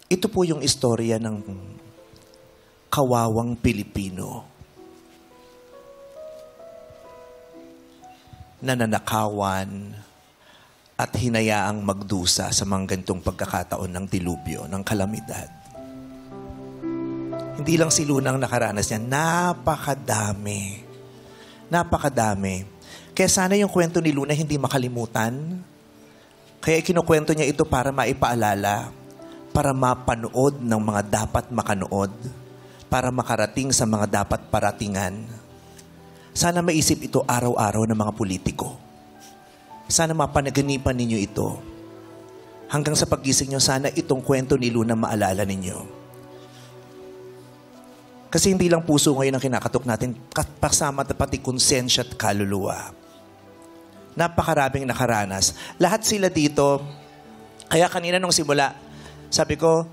Ito po yung istorya ng kawawang Pilipino na nanakawan at hinayaang magdusa sa mga ganitong pagkakataon ng dilubyo, ng kalamidad. Hindi lang si Lunang nakaranas niya, napakadami. Napakadami. Kaya sana yung kwento ni Luna hindi makalimutan. Kaya kinukwento niya ito para maipaalala, para mapanood ng mga dapat makanood, para makarating sa mga dapat paratingan. Sana maisip ito araw-araw ng mga politiko. Sana mapanaginipan ninyo ito. Hanggang sa paggising nyo, sana itong kwento ni Luna maalala ninyo. Kasi hindi lang puso ngayon ang kinakatok natin, kasama pati konsensya at kaluluwa. Napakaraming nakaranas. Lahat sila dito, kaya kanina nung simula, sabi ko,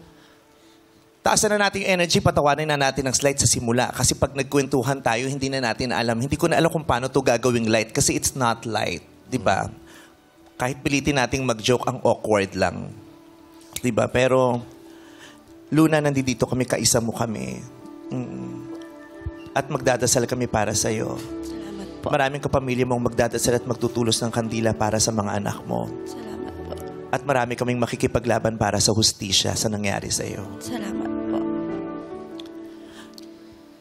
taasan na natin yung energy, patawanin na natin ang slide sa simula. Kasi pag nagkwentuhan tayo, hindi na natin alam. Hindi ko na alam kung paano to gagawing light kasi it's not light. Diba? Kahit pilitin nating mag-joke, ang awkward lang. Diba? Pero, Luna, nandito kami, kaisa mo kami. At magdadasal kami para sa'yo. Salamat po. Maraming kapamilya mong magdadasal at magtutulos ng kandila para sa mga anak mo. Salamat po. At marami kaming makikipaglaban para sa hustisya sa nangyari sa'yo. Salamat po.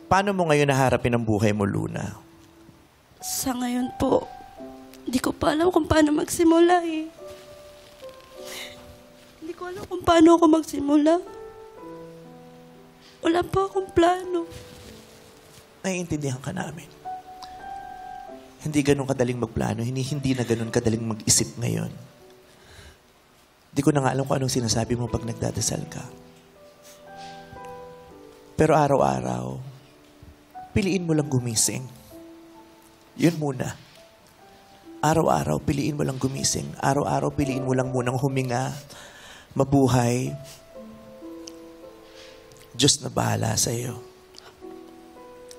Paano mo ngayon naharapin ang buhay mo, Luna? Sa ngayon po, hindi ko pa alam kung paano magsimula eh. Hindi ko alam kung paano ako magsimula. Wala pa akong plano. Naiintindihan ka namin. Hindi ganun kadaling magplano. Hindi na ganun kadaling mag-isip ngayon. Hindi ko na nga alam kung anong sinasabi mo pag nagdadasal ka. Pero araw-araw, piliin mo lang gumising. Yun muna. Araw-araw, piliin mo lang gumising. Araw-araw, piliin mo lang munang huminga, mabuhay. Diyos na bahala sa iyo.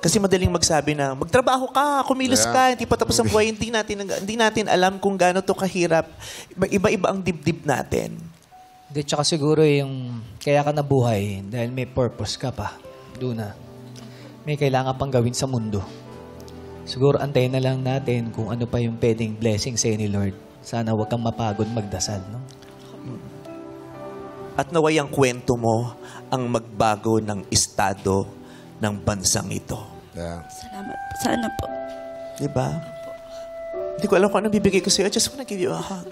Kasi madaling magsabi na, magtrabaho ka, kumilos ka, hindi pa tapos ang buhay, hindi natin alam kung gaano to kahirap. Iba-iba ang dibdib natin. Hindi, tsaka siguro yung kaya ka nabuhay dahil may purpose ka pa. Doon na. May kailangan pang gawin sa mundo. Siguro antayin na lang natin kung ano pa yung pwedeng blessing sa'yo ni Lord. Sana huwag kang mapagod magdasal, no? At naway ang kwento mo ang magbago ng estado ng bansang ito. Yeah. Salamat po. Sana po. Diba? Hindi ko alam kung anong bibigay ko sa'yo. I just wanna give you a hug.